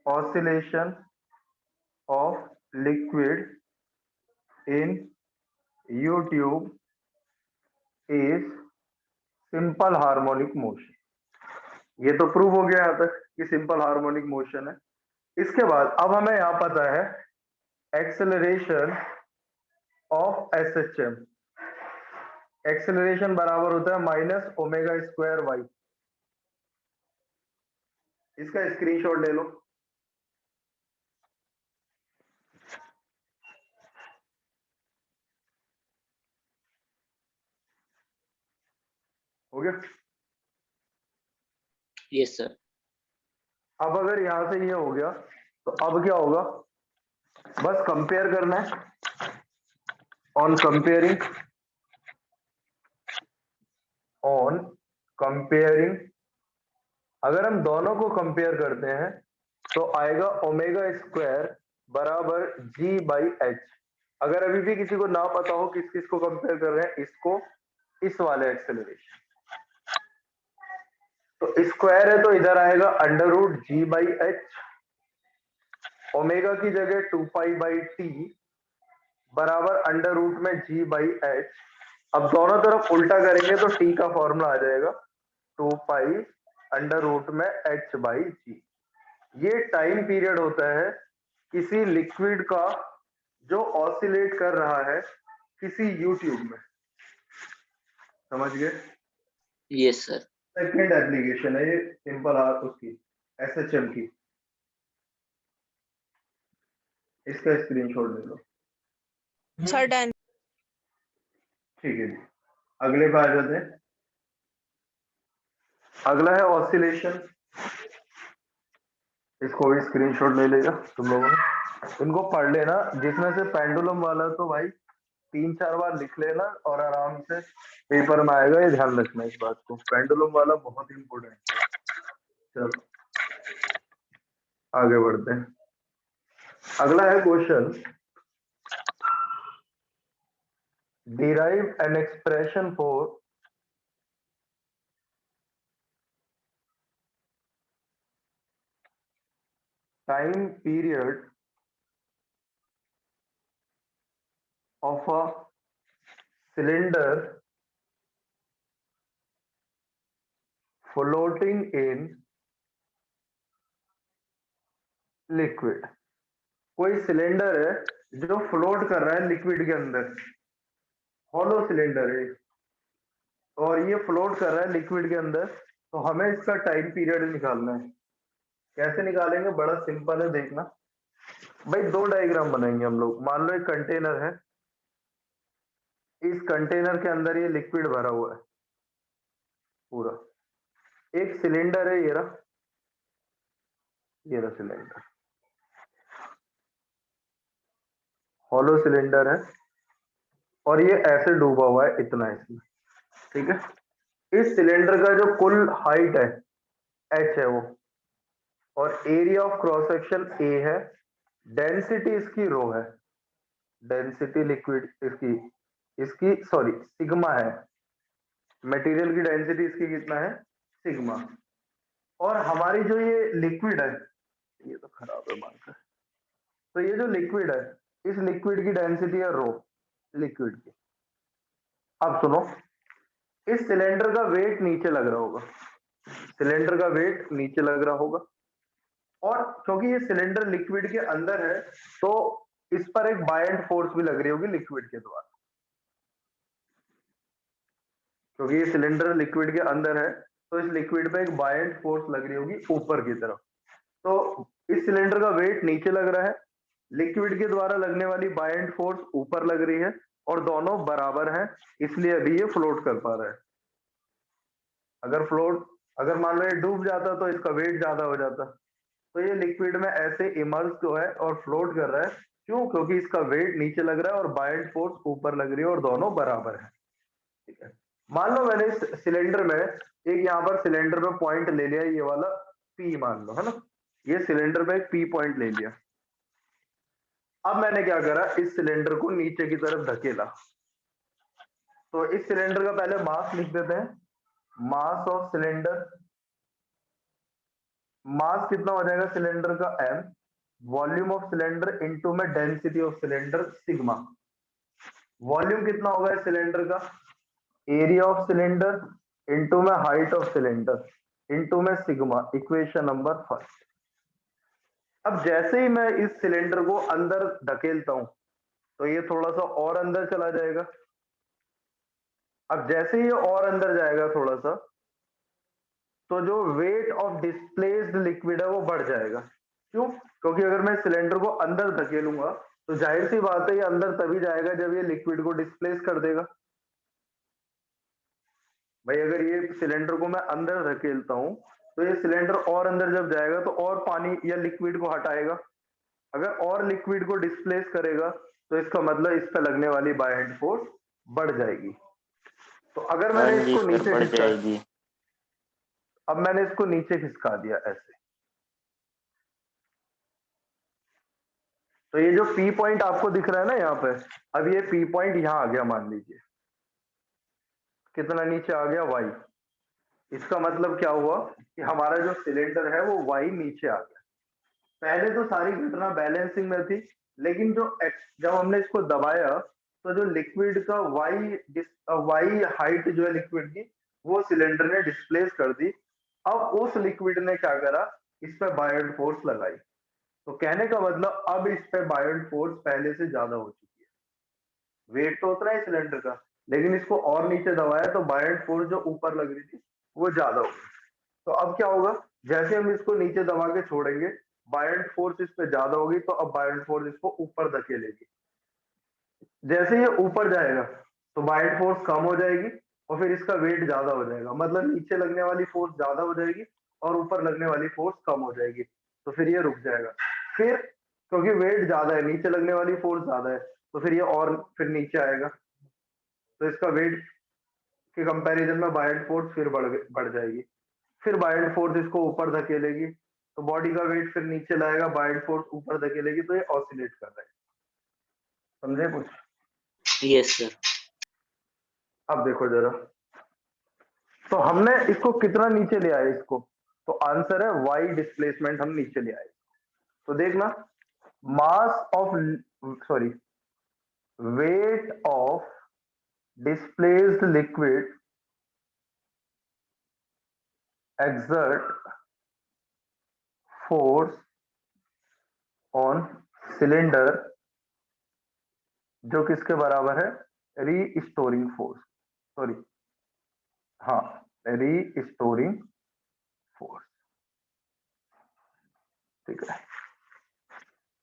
oscillation of liquid in U-tube is simple harmonic motion. ये तो प्रूव हो गया यहाँ तक कि सिंपल हार्मोनिक मोशन है। इसके बाद अब हमें यहाँ पता है एक्सेलरेशन ऑफ SHM। एक्सेलरेशन बराबर होता है माइनस ओमेगा स्क्वायर वाई। इसका स्क्रीनशॉट ले लो। हो गया। Yes sir. अब अगर यहां से ये हो गया तो अब क्या होगा, बस कंपेयर करना है। ऑन कंपेयरिंग अगर हम दोनों को कंपेयर करते हैं तो आएगा ओमेगा स्क्वायर बराबर जी बाई एच। अगर अभी भी किसी को ना पता हो किस किस को कंपेयर कर रहे हैं, इसको इस वाले एक्सेलरेशन, तो स्क्वायर है तो इधर आएगा under root g by h, omega की जगह 2 पाई बाई टी बराबर अंडर रूट में जी बाई एच। अब दोनों तरफ उल्टा करेंगे तो टी का फॉर्मूला आ जाएगा 2 पाई अंडर रूट में एच बाई जी। ये टाइम पीरियड होता है किसी लिक्विड का जो ऑसिलेट कर रहा है किसी यू ट्यूब में। समझ गए? Yes sir. सेकंड एप्लीकेशन है ये सिंपल हार उसकी एसएचएम की। इसका स्क्रीनशॉट ले लो। Sir done. ठीक है जी, अगले पे आ जाते हैं। अगला है ऑसिलेशन। इसको भी स्क्रीनशॉट ले लेगा तुम लोगों ने, इनको पढ़ लेना। जिसमें से पेंडुलम वाला तो भाई 3-4 बार लिख लेना और आराम से पेपर में आएगा, ये ध्यान रखना इस बात को। पेंडुलम वाला बहुत इंपॉर्टेंट है। चलो आगे बढ़ते हैं। अगला है question, derive an expression for time period of a cylinder floating in liquid। कोई सिलेंडर है जो फ्लोट कर रहा है लिक्विड के अंदर, हॉलो सिलेंडर है और ये फ्लोट कर रहा है लिक्विड के अंदर, तो हमें इसका टाइम पीरियड निकालना है। कैसे निकालेंगे, बड़ा सिंपल है, देखना भाई। दो डायग्राम बनाएंगे हम लोग। मान लो एक कंटेनर है, इस कंटेनर के अंदर ये लिक्विड भरा हुआ है पूरा। एक सिलेंडर है, ये रहा सिलेंडर, हॉलो सिलेंडर है और ये ऐसे डूबा हुआ है इतना इसमें, ठीक है। इस सिलेंडर का जो कुल हाइट है h है वो, और area of cross section a है, डेंसिटी इसकी रो है, डेंसिटी लिक्विड इसकी इसकी सॉरी सिग्मा है, मटेरियल की डेंसिटी इसकी कितना है, सिग्मा। और हमारी जो ये लिक्विड है, ये तो खराब है मानकर, तो ये जो लिक्विड है, इस लिक्विड की डेंसिटी है रो लिक्विड की। अब सुनो, इस सिलेंडर का वेट नीचे लग रहा होगा, सिलेंडर का वेट नीचे लग रहा होगा, और क्योंकि ये सिलेंडर लिक्विड के अंदर है तो इस पर एक बायंट फोर्स भी लग रही होगी लिक्विड के द्वारा। क्योंकि ये सिलेंडर लिक्विड के अंदर है तो इस लिक्विड पे एक बायंट फोर्स लग रही होगी ऊपर की तरफ। तो इस सिलेंडर का वेट नीचे लग रहा है, लिक्विड के द्वारा लगने वाली बायंट फोर्स ऊपर लग रही है, और दोनों बराबर हैं, इसलिए अभी ये फ्लोट कर पा रहा है। अगर मान लो ये डूब जाता तो इसका वेट ज्यादा हो जाता। तो ये लिक्विड में ऐसे इमर्स जो है और फ्लोट कर रहा है, क्यों? क्योंकि इसका वेट नीचे लग रहा है और बायल्ड फोर्स ऊपर लग रही है और दोनों बराबर है। ठीक है, मान लो मैंने इस सिलेंडर में एक यहाँ पर सिलेंडर में पॉइंट ले लिया, ये वाला पी मान लो, है ना, ये सिलेंडर पे एक पी पॉइंट ले लिया। अब मैंने क्या करा, इस सिलेंडर को नीचे की तरफ धकेला। तो इस सिलेंडर का पहले मास लिख देते हैं, मास ऑफ सिलेंडर, मास कितना हो जाएगा सिलेंडर का m, volume of cylinder into में density of cylinder sigma. Volume कितना होगा इस सिलेंडर का, एरिया ऑफ सिलेंडर इनटू में हाइट ऑफ सिलेंडर इनटू में सिग्मा, इक्वेशन नंबर फर्स्ट। अब जैसे ही मैं इस सिलेंडर को अंदर धकेलता हूं तो ये थोड़ा सा और अंदर चला जाएगा। अब जैसे ही ये और अंदर जाएगा थोड़ा सा, तो जो वेट ऑफ डिस्प्लेस्ड लिक्विड है वो बढ़ जाएगा। क्यों? क्योंकि अगर मैं सिलेंडर को अंदर धकेलूंगा तो जाहिर सी बात है ये अंदर तभी जाएगा जब ये लिक्विड को डिस्प्लेस कर देगा। भाई अगर ये सिलेंडर को मैं अंदर धकेलता हूं तो ये सिलेंडर और अंदर जब जाएगा तो और पानी या लिक्विड को हटाएगा। अगर और लिक्विड को डिस्प्लेस करेगा तो इसका मतलब इस पर लगने वाली बायएंड फोर्स बढ़ जाएगी। तो अगर हाँ मैंने जी इसको सर, नीचे बढ़ खिसका, जाएगी। अब मैंने इसको नीचे खिसका दिया ऐसे, तो ये जो पी पॉइंट आपको दिख रहा है ना यहाँ पे, अब ये पी पॉइंट यहाँ आ गया, मान लीजिए कितना नीचे आ गया, वाई। इसका मतलब क्या हुआ कि हमारा जो सिलेंडर है वो वाई नीचे आ गया। पहले तो सारी घटना बैलेंसिंग में थी, लेकिन जब हमने इसको दबाया तो जो लिक्विड का वाई हाइट जो है लिक्विड की, वो सिलेंडर ने डिस्प्लेस कर दी। अब उस लिक्विड ने क्या करा, इस पे बायल्ड फोर्स लगाई। तो कहने का मतलब अब इस पे बायल्ड फोर्स पहले से ज्यादा हो चुकी है। वेट तो उतना है सिलेंडर का, लेकिन इसको और नीचे दबाया तो बायल्ड फोर्स जो ऊपर लग रही थी वो ज्यादा हो गई। तो अब क्या होगा, जैसे हम इसको नीचे दबा के छोड़ेंगे बायल्ड फोर्स इस पे ज्यादा होगी, तो अब बायल्ड फोर्स इसको ऊपर धकेलेगी। जैसे ये ऊपर जाएगा तो बायल्ड फोर्स कम हो जाएगी और फिर इसका वेट ज्यादा हो जाएगा, मतलब नीचे लगने वाली फोर्स ज्यादा हो जाएगी और ऊपर लगने वाली फोर्स कम हो जाएगी। तो फिर ये रुक जाएगा। फिर क्योंकि वेट ज्यादा है, नीचे लगने वाली फोर्स ज्यादा है, तो फिर ये और फिर नीचे आएगा, तो इसका वेट के कंपैरिजन में बायल्ड फोर्स फिर बढ़ जाएगी। फिर बायल्ड फोर्स इसको ऊपर धकेलेगी, तो बॉडी का वेट फिर नीचे लाएगा, बायल्ड फोर्स ऊपर धकेलेगी, तो ये ऑसिलेट कर रहा है। समझे कुछ? Yes sir. अब देखो जरा, तो हमने इसको कितना नीचे ले आए इसको, तो आंसर है वाई डिस्प्लेसमेंट हम नीचे ले आए। तो देखना, mass of sorry wait of displaced liquid exert force on cylinder, जो किसके बराबर है, रीस्टोरिंग फोर्स, सॉरी हाँ, रीस्टोरिंग फोर्स। ठीक है,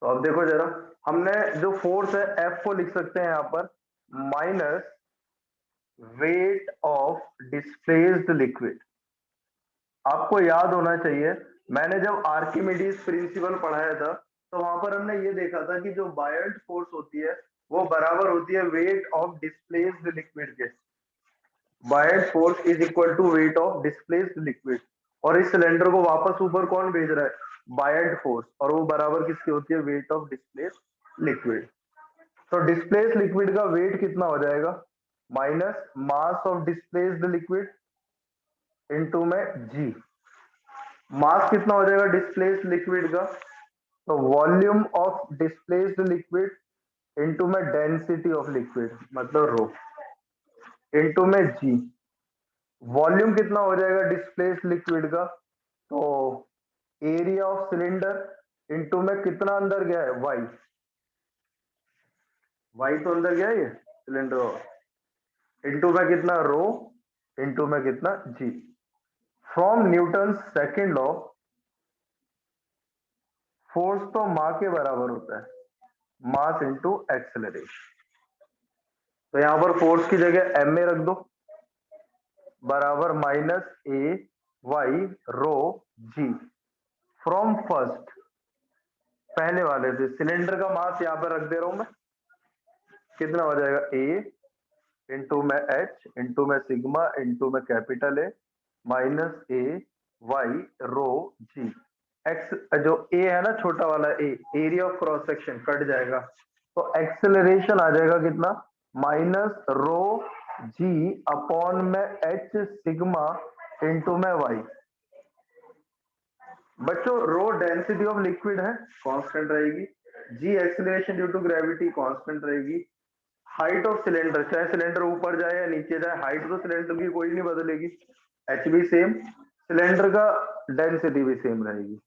तो अब देखो जरा, हमने जो फोर्स है एफ को लिख सकते हैं यहाँ पर minus weight of displaced liquid. आपको याद होना चाहिए, मैंने जब आर्किमिडीज प्रिंसिपल पढ़ाया था तो वहां पर हमने ये देखा था कि जो बायल्ड फोर्स होती है वो बराबर होती है वेट ऑफ डिस्प्लेस्ड लिक्विड के। Buoyant force is equal to weight of displaced liquid, और इस सिलेंडर को वापस ऊपर कौन भेज रहा है, बायल्ड फोर्स, और वो बराबर किसकी होती है, वेट ऑफ डिस्प्लेस्ड लिक्विड। तो डिस्प्लेस्ड लिक्विड का वेट कितना हो जाएगा, minus mass of displaced liquid into में जी। मास कितना हो जाएगा डिस्प्लेस्ड लिक्विड का, तो volume of displaced liquid into में डेंसिटी ऑफ लिक्विड, मतलब रो, इनटू में जी। वॉल्यूम कितना हो जाएगा डिस्प्लेस्ड लिक्विड का, तो एरिया ऑफ सिलेंडर इनटू में कितना अंदर गया है, वाई। वाई तो अंदर गया है ये सिलेंडर, इनटू में कितना रो, इनटू में कितना g. From Newton second law, force तो मास के बराबर होता है, मास इनटू एक्सेलरेशन। तो यहाँ पर फोर्स की जगह एम ए रख दो, बराबर minus a y rho g from first, पहले वाले से। सिलेंडर का मास यहाँ पर रख दे रहा हूं मैं, कितना हो जाएगा ए इंटू में एच इंटू में सिग्मा इंटू में capital A minus a y rho g. X जो ए है ना छोटा वाला a, area of cross section cut जाएगा, तो एक्सेलरेशन आ जाएगा कितना, माइनस रो जी अपॉन में एच सिग्मा इंटू में वाई। बच्चों रो डेंसिटी ऑफ लिक्विड है, कांस्टेंट रहेगी, g acceleration due to gravity constant रहेगी, हाइट ऑफ सिलेंडर चाहे सिलेंडर ऊपर जाए या नीचे जाए, हाइट तो सिलेंडर की कोई नहीं बदलेगी, एच भी सेम, सिलेंडर का डेंसिटी भी सेम रहेगी।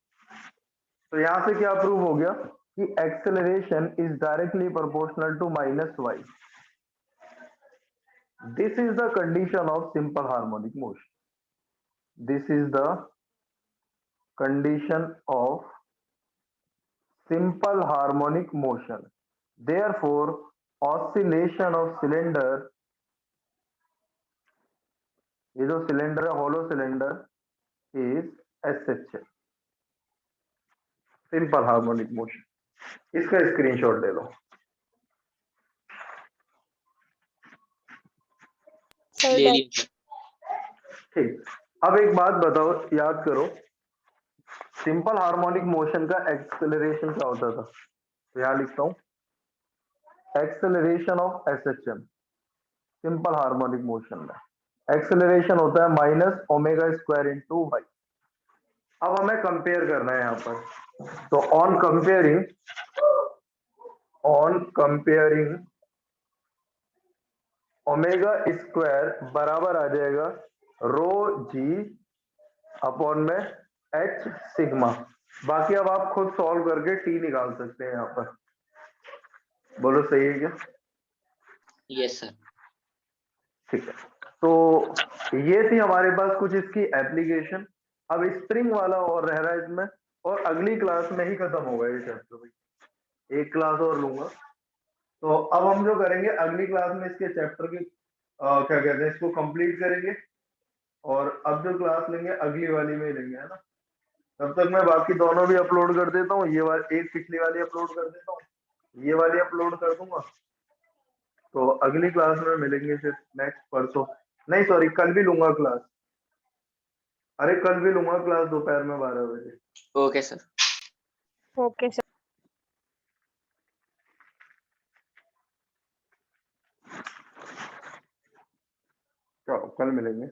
तो यहां से क्या प्रूव हो गया कि acceleration is directly proportional to minus y. This is the condition of simple harmonic motion, this is the condition of simple harmonic motion. Therefore, oscillation of cylinder, ये जो सिलेंडर है hollow cylinder is SHL, simple harmonic motion. इसका screenshot ले लो। Sir ले done. लिया सर। ठीक, अब एक बात बताओ, याद करो सिंपल हार्मोनिक मोशन का एक्सेलरेशन क्या होता था, तो यहां लिखता हूं acceleration of SHM simple harmonic motion में एक्सेलरेशन होता है minus omega square into y. अब हमें कंपेयर करना है यहाँ पर, तो ऑन कंपेयरिंग ओमेगा स्क्वायर बराबर आ जाएगा रो जी अपॉन में एच सिग्मा। बाकी अब आप खुद सॉल्व करके टी निकाल सकते हैं यहाँ पर, बोलो सही है क्या? Yes sir. ठीक है, तो ये थी हमारे पास कुछ इसकी एप्लीकेशन। अब स्प्रिंग वाला और रह रहा है इसमें, और अगली क्लास में ही खत्म होगा ये चैप्टर भाई, एक क्लास और लूंगा। तो अब हम जो करेंगे अगली क्लास में इसके चैप्टर की क्या कहते हैं इसको कंप्लीट करेंगे, और अब जो क्लास लेंगे अगली वाली में ही लेंगे, है ना। तब तक मैं बाकी दोनों भी अपलोड कर देता हूँ, ये वाली एक पिछली वाली अपलोड कर देता हूँ, ये वाली अपलोड कर दूंगा। तो अगली क्लास में मिलेंगे फिर नेक्स्ट परसों, नहीं सॉरी कल भी लूंगा क्लास, अरे कल भी लूंगा क्लास दोपहर में 12 बजे। Okay sir. Okay sir. चलो कल मिलेंगे।